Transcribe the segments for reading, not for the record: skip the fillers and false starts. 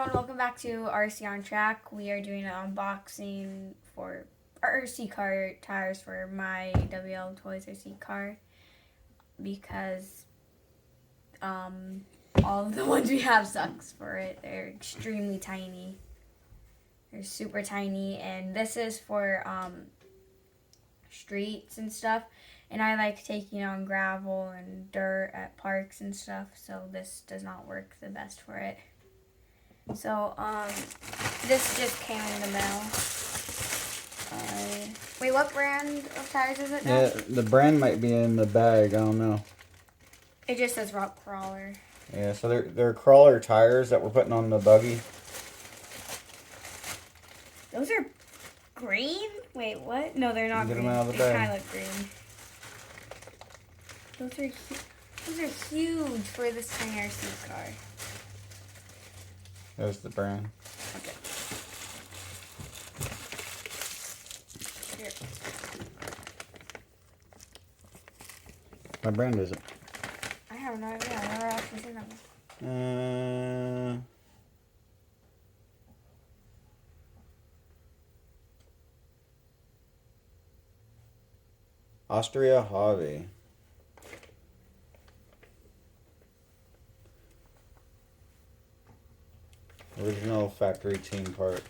everyone, welcome back to RC on Track. We are doing an unboxing for RC car tires for my wltoys RC car because all of the ones we have sucks for it. They're extremely tiny. They're super tiny, and this is for streets and stuff. And I like taking on gravel and dirt at parks and stuff, so this does not work the best for it. So, this just came in the mail. Wait, what brand of tires is it now? Yeah, the brand might be in the bag. I don't know. It just says Rock Crawler. Yeah, so they're crawler tires that we're putting on the buggy. Those are green? Wait, what? No, they're not Get green. them out of the They bag. kind of look green. Those are huge for this tiny RC car. There's the brand. Okay. Here. What brand is it? I have no idea. I never actually seen them. Austria Hobby. Original factory team parts.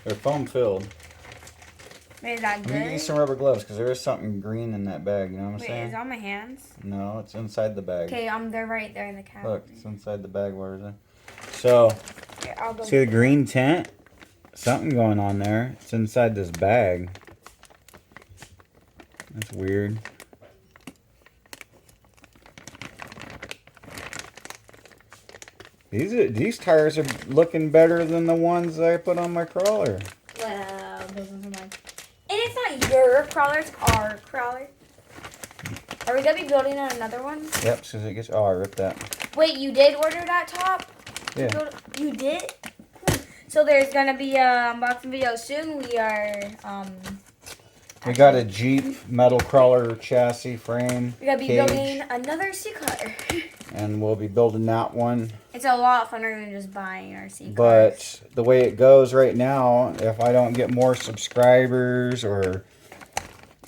They're foam filled. Wait, is that Let good? me get you some rubber gloves because there is something green in that bag. You know what I'm Wait, saying? is it on my hands? No, it's inside the bag. Okay, they're right there in the cabinet. Look, it's inside the bag. Where is it? So, Here, I'll go. see the green tent? Something going on there. It's inside this bag. That's weird. These tires are looking better than the ones I put on my crawler. Well, those ones are mine. And it's not your crawler, it's our crawler. Are we gonna be building on another one? Yep, so it gets. Oh, I ripped that. Wait, you did order that top? Yeah. You did? So there's gonna be a unboxing video soon. We are We got a Jeep metal crawler chassis frame. we're gonna be cage, building another C car. and we'll be building that one. It's a lot funner than just buying our C cars. But the way it goes right now, if I don't get more subscribers or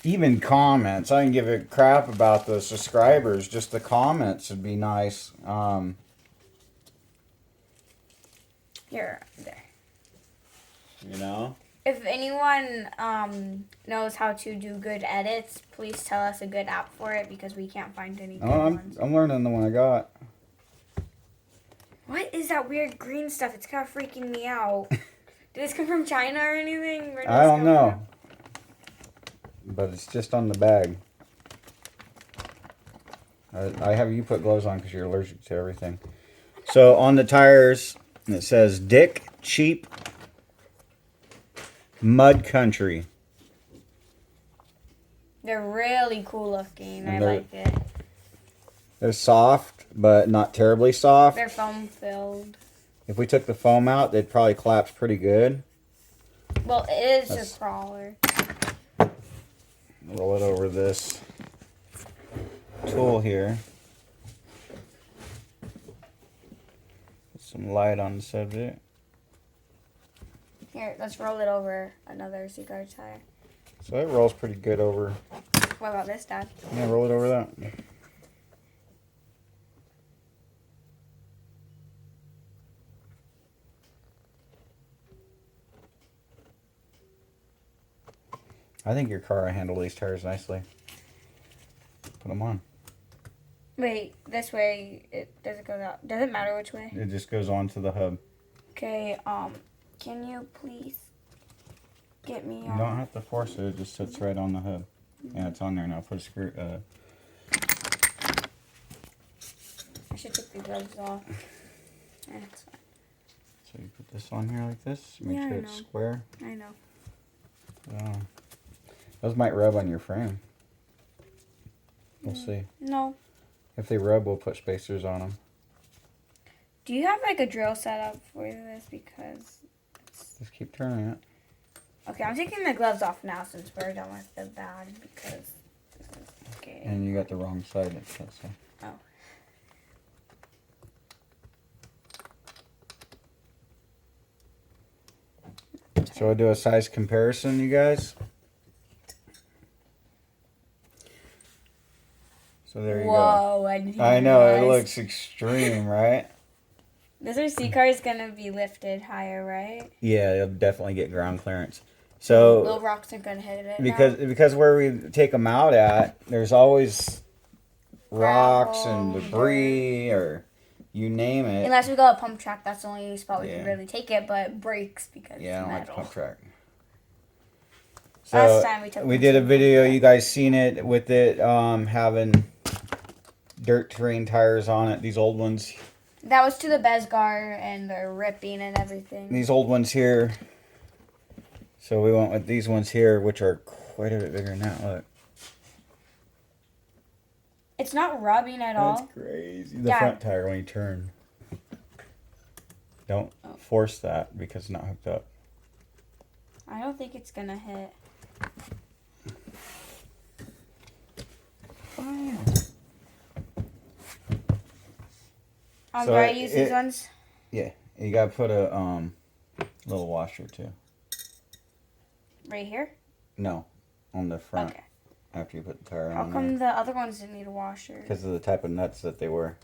even comments, I can give a crap about the subscribers. Just the comments would be nice. Here, there. You know? If anyone knows how to do good edits, please tell us a good app for it because we can't find any good ones. I'm learning the one I got. What is that weird green stuff? It's kind of freaking me out. Did this come from China or anything? Where did I this don't come know. from? But it's just on the bag. I have you put gloves on because you're allergic to everything. So on the tires, it says Dick Cheap Mud Country. They're really cool looking. I And like it. They're soft, but not terribly soft. They're foam filled. If we took the foam out, they'd probably collapse pretty good. Well, it is That's- a crawler. Roll it over this tool here. Put some light on the subject. Here, let's roll it over another cigar tire. So it rolls pretty good over. What about this, Dad? Yeah, roll it over that. I think your car will handle these tires nicely. Put them on. Wait, this way, does it go out? Does it matter which way? It just goes on to the hub. Okay, can you please get me You don't have to force it. It just sits right on the hub. Yeah, it's on there now. Put a screw. I should take the gloves off. That's fine. So you put this on here like this. Make Yeah, sure I it's know. square. I know. Those might rub on your frame. We'll see. No. If they rub, we'll put spacers on them. Do you have like a drill set up for this? Because Just keep turning it. okay, I'm taking the gloves off now since we're done with the bag because this is okay. And you got the wrong side. That's so. Oh. So we'll do a size comparison, you guys. So there you Whoa, go. I know, it looks extreme, right? This RC car is going to be lifted higher, right? Yeah, it'll definitely get ground clearance. So little rocks are going to hit it because where we take them out at, there's always rocks and debris or you name it. Unless we go a pump track, that's the only spot we can really take it, but breaks because I don't like pump track. So last time we did a video, you guys seen it with it having dirt terrain tires on it, these old ones. That was to the Besgar and they're ripping and everything. These old ones here. So we went with these ones here, which are quite a bit bigger than that. Look. It's not rubbing at all. That's crazy. The front tire when you turn. Don't force that because it's not hooked up. I don't think it's going to hit. Do I use these ones? Yeah. You got to put a little washer too. Right here? No. On the front. Okay. After you put the tire on. How come the other ones didn't need a washer? Because of the type of nuts that they were.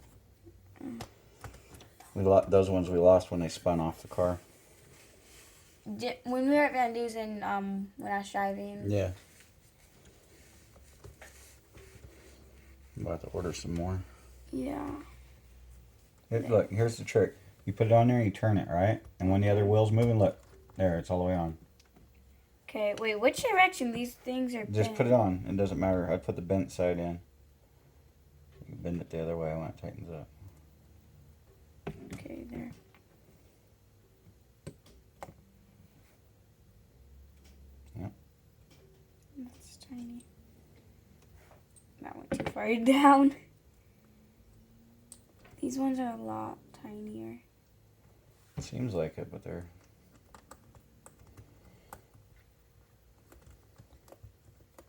Those ones we lost when they spun off the car. When we were at Van Dusen, when I was driving. Yeah. I'm about to order some more. Yeah. Look, here's the trick. You put it on there, you turn it, right? And when the other wheel's moving, look. There, it's all the way on. Okay, wait, which direction these things are Just put it on. It doesn't matter. I put the bent side in. You bend it the other way when it tightens up. Okay, there. Yep. That's tiny. That went too far down. These ones are a lot tinier. Seems like it, but they're...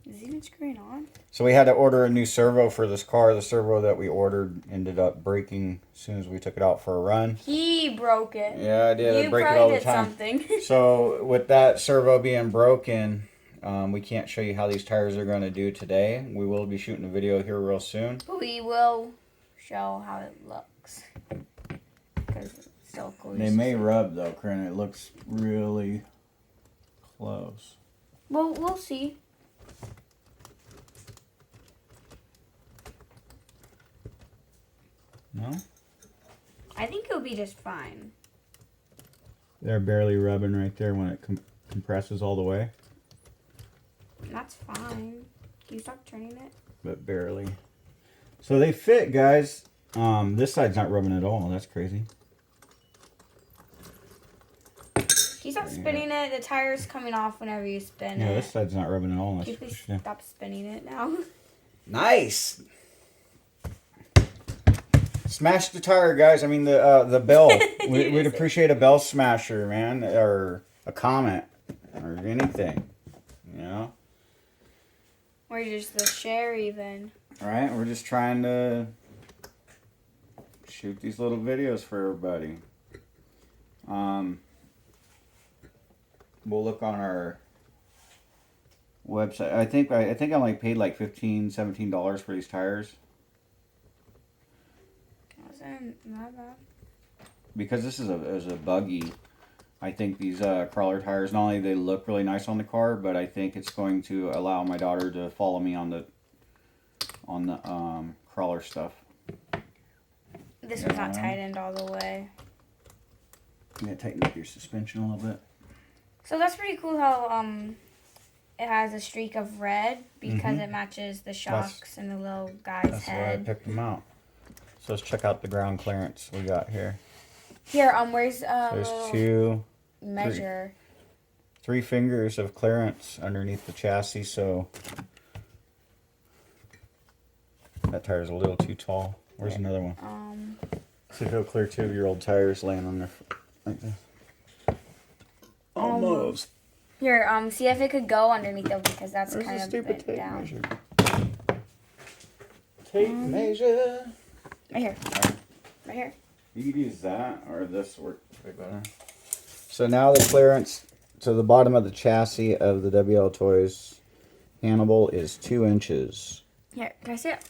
Is it even screwing on? So we had to order a new servo for this car. The servo that we ordered ended up breaking as soon as we took it out for a run. He broke it. Yeah, I did. I break it all the time. Something. So with that servo being broken, we can't show you how these tires are going to do today. We will be shooting a video here real soon. We will show how it looks. Because it's still cool. They may rub though, Corinne. It looks really close. Well, we'll see. No? I think it'll be just fine. They're barely rubbing right there when it compresses all the way. That's fine. Can you stop turning it? But barely. So they fit, guys. This side's not rubbing at all. That's crazy. Can you stop spinning it? The tire's coming off whenever you spin it. Yeah, this side's not rubbing at all. Can you please stop spinning it now? Nice! Smash the tire, guys. I mean, the bell. We'd appreciate a bell smasher, man. Or a comment. Or anything. You know? Or just the share even. Alright, we're just trying to shoot these little videos for everybody. We'll look on our website. I think I only paid like $15, $17 for these tires. Not bad. Because this is a buggy, I think these crawler tires, not only they look really nice on the car, but I think it's going to allow my daughter to follow me on the crawler stuff. This one's not tightened all the way. You gotta tighten up your suspension a little bit. So that's pretty cool how it has a streak of red because it matches the shocks and the little guy's that's head. That's why I picked them out. So let's check out the ground clearance we got here. Here, where's there's two measure? Three fingers of clearance underneath the chassis, so that tire's a little too tall. Where's another one? See if it'll clear two of your old tires laying on there like this. Almost. Here, see if it could go underneath them because that's Where's kind the of stupid bent tape down. measure? Tape measure. Right here. Right here. You could use that or this works way better. So now the clearance So the bottom of the chassis of the wltoys Hannibal is 2 inches. Here, can I see it?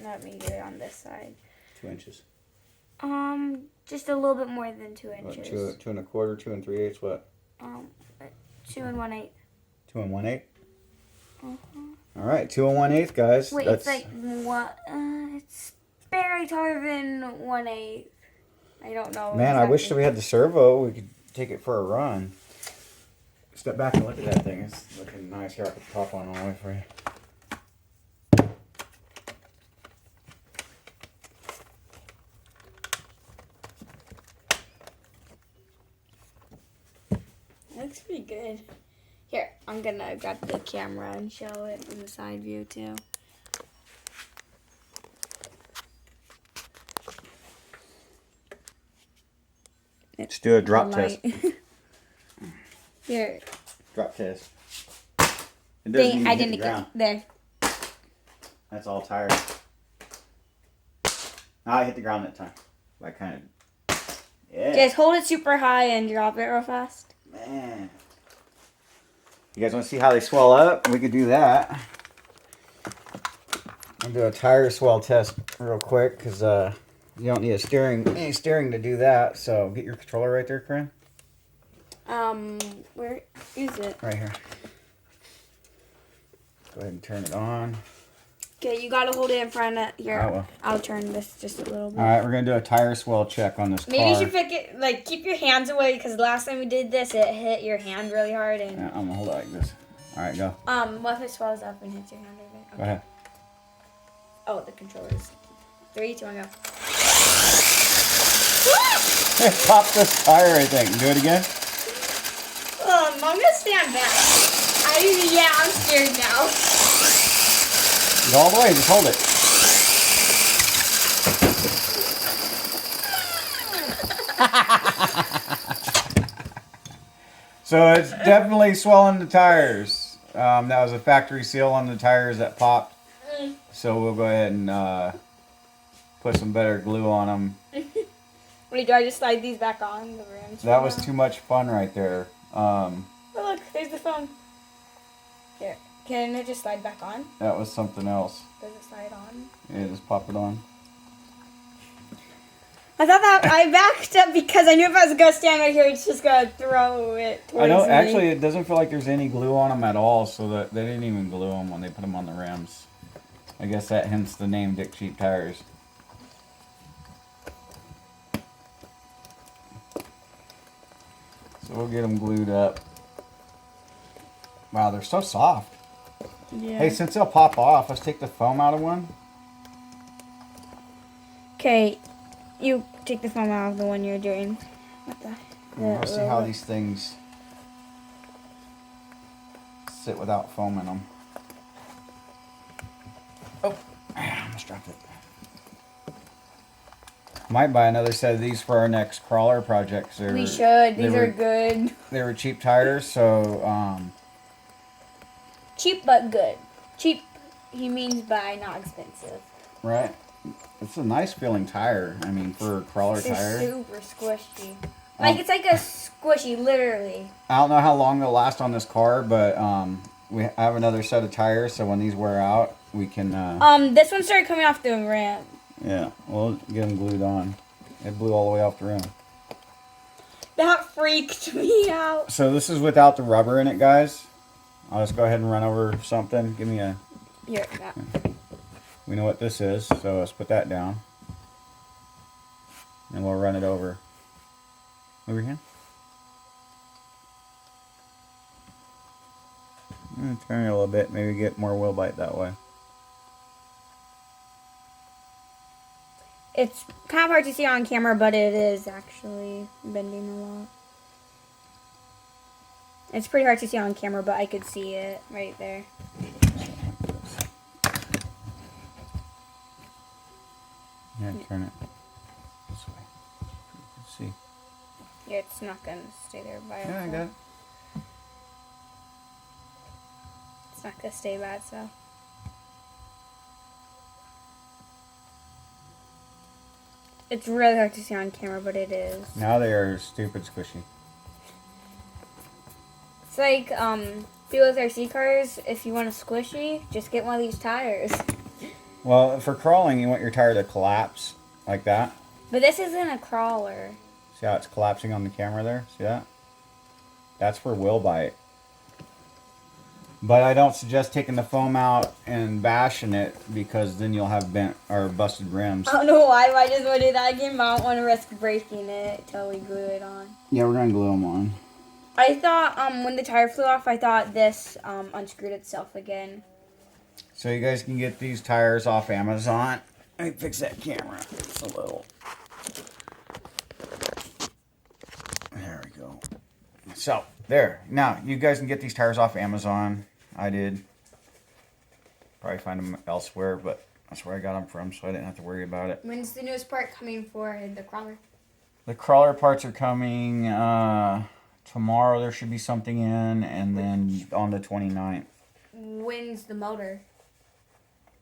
Let me get it on this side. 2 inches. Just a little bit more than 2 What, inches. 2 1/4, 2 3/8, what? 2 1/8. 2 1/8? All right, 2 1/8, guys. Wait, That's... it's like what? It's barely taller than 1/8. I don't know. Man, I wish that exactly. we had the servo. We could take it for a run. Step back and look at that thing. It's looking nice. Here, I can pop one all the way for you. Looks pretty good. Here, I'm gonna grab the camera and show it in the side view too. Let's do a drop Light. test. Here. Drop test. It doesn't even I hit didn't the ground. get there. That's all tires. I hit the ground that time. I kind of... Yeah. Just hold it super high and drop it real fast. Man. You guys want to see how they swell up? We could do that. I'll do a tire swell test real quick because you don't need any steering to do that. So get your controller right there, Corinne. Where is it? Right here. Go ahead and turn it on. Okay, you gotta hold it in front of here. Oh, well. I'll turn this just a little bit. All right, we're gonna do a tire swell check on this car. Maybe you should pick it, like, keep your hands away, because last time we did this, it hit your hand really hard, and... Yeah, I'm gonna hold it like this. All right, go. What if it swells up and hits your hand over there? Okay. Go ahead. Oh, the controllers. 3, 2, 1, go. Pop this tire, I think. Do it again. I'm gonna stand back. I'm scared now. Go all the way. Just hold it. So it's definitely swelling the tires. That was a factory seal on the tires that popped. So we'll go ahead and put some better glue on them. Wait, do I just slide these back on the rims? That was too much fun right there. Oh, look, there's the phone. Here, can it just slide back on? That was something else. Does it slide on? Yeah, just pop it on. I thought that I backed up because I knew if I was gonna stand right here, it's just gonna throw it towards I know. me. Actually, it doesn't feel like there's any glue on them at all. So that they didn't even glue them when they put them on the rims. I guess that hence the name Dick Cheap Tires. So we'll get them glued up. Wow, they're so soft. Yeah. Hey, since they'll pop off, let's take the foam out of one. Okay, you take the foam out of the one you're doing. What the? We'll see how these things sit without foam in them. Oh, I almost dropped it. Might buy another set of these for our next crawler projects. We should. These are good. They were cheap tires, so Cheap but good. Cheap, he means by not expensive. right. It's a nice feeling tire. I mean, for a crawler They're tire. super squishy. Like it's like a squishy, literally. I don't know how long they'll last on this car, but we have another set of tires, so when these wear out, we can. This one started coming off the rim. Yeah, we'll get them glued on. It blew all the way off the rim. That freaked me out. So this is without the rubber in it, guys. I'll just go ahead and run over something. Give me a... Here, that. We know what this is, so let's put that down. And we'll run it over. Over here. Turn it a little bit, maybe get more wheel bite that way. It's kind of hard to see on camera, but it is actually bending a lot. It's pretty hard to see on camera, but I could see it right there. Yeah, turn it this way. Let's see. Yeah, it's not going to stay there by itself. Yeah, I got it. It's not going to stay by itself. It's really hard to see on camera, but it is. Now they are stupid squishy. It's like people with RC cars. If you want a squishy, just get one of these tires. Well, for crawling, you want your tire to collapse like that. But this isn't a crawler. See how it's collapsing on the camera there? See that? That's for wheel bite. But I don't suggest taking the foam out and bashing it because then you'll have bent or busted rims. I don't know why, but I just want to do that again, but I don't want to risk breaking it till we glue it on. Yeah, we're going to glue them on. I thought when the tire flew off, I thought this unscrewed itself again. So you guys can get these tires off Amazon. Let me fix that camera a little. There we go. So, there. Now, you guys can get these tires off Amazon. I did. Probably find them elsewhere, but that's where I got them from, so I didn't have to worry about it. When's the newest part coming for the crawler? The crawler parts are coming tomorrow. There should be something in, and then on the 29th. When's the motor?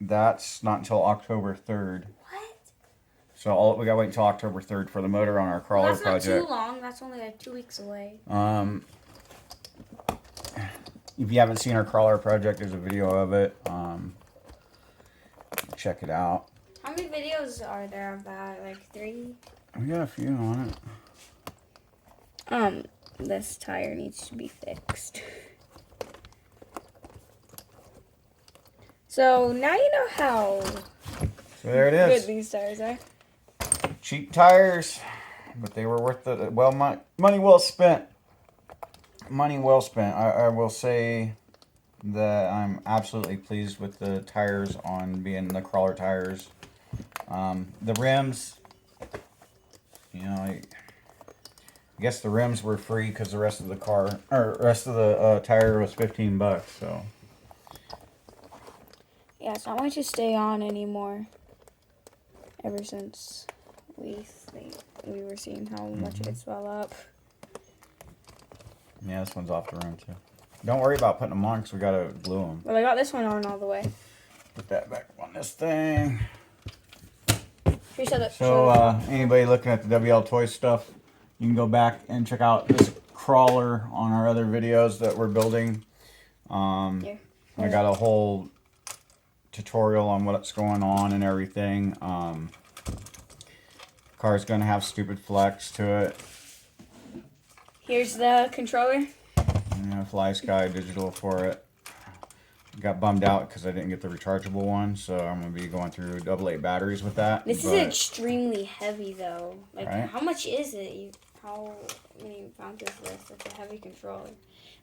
That's not until October 3rd. What? So we gotta wait until October 3rd for the motor on our crawler project. That's not too long. That's only like 2 weeks away. If you haven't seen our crawler project, there's a video of it. Check it out. How many videos are there of that? Like 3? We got a few on it. This tire needs to be fixed. So now you know how So there it good is. these tires are. Cheap tires, but they were worth the money well spent. Money well spent. I will say that I'm absolutely pleased with the tires on being the crawler tires. The rims, you know, I guess the rims were free because the rest of the tire was $15. So Yeah, it's not going to stay on anymore. Ever since we were seeing how much it swell up. yeah, this one's off the rim too. Don't worry about putting them on because we gotta glue them. Well, I got this one on all the way. Put that back on this thing. Anybody Anybody looking at the wltoys stuff, you can go back and check out this crawler on our other videos that we're building. Here. I got a whole tutorial on what's going on and everything. Car's gonna have stupid flex to it. Here's the controller. And Fly Sky digital for it. Got bummed out because I didn't get the rechargeable one, so I'm gonna be going through AA batteries with that. This is extremely heavy, though. Like, Right? how much is it? How many pounds is this? It's a heavy controller.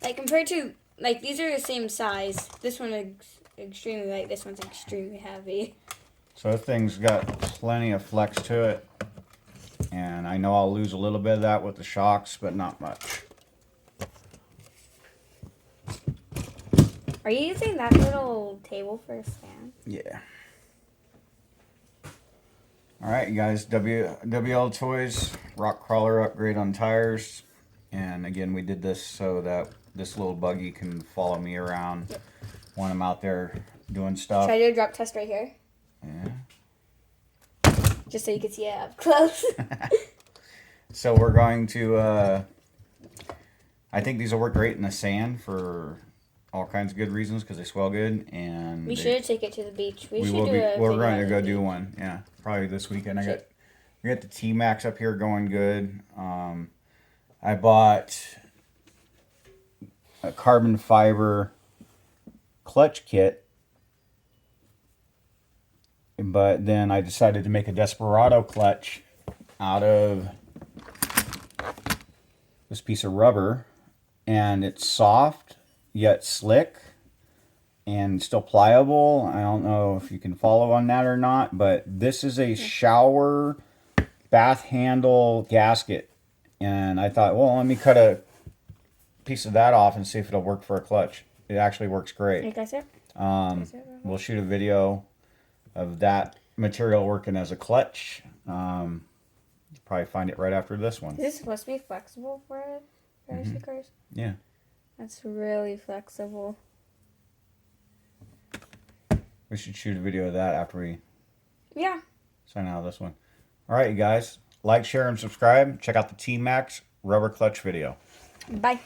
Like, compared to, like, these are the same size. This one is extremely light. This one's extremely heavy. So this thing's got plenty of flex to it. And I know I'll lose a little bit of that with the shocks, but not much. Are you using that little table for a stand? Yeah. Alright, you guys. wltoys rock crawler upgrade on tires. And again, we did this so that this little buggy can follow me around when I'm out there doing stuff. Should I do a drop test right here? Yeah. Just so you can see it up close. So we're going to, I think these will work great in the sand for all kinds of good reasons because they swell good. And we should take it to the beach. we're going to go do one. Yeah, probably this weekend. We got the T-Max up here going good. I bought a carbon fiber clutch kit. But then I decided to make a Desperado clutch out of this piece of rubber. And it's soft, yet slick, and still pliable. I don't know if you can follow on that or not, but this is a shower bath handle gasket. And I thought, well, let me cut a piece of that off and see if it'll work for a clutch. It actually works great. Like I said. We'll shoot a video of that material working as a clutch. You'll probably find it right after this one. Is this supposed to be flexible for RC cars? Yeah. That's really flexible. We should shoot a video of that after we sign out of this one. All right, you guys. Like, share, and subscribe. Check out the T-Max rubber clutch video. Bye.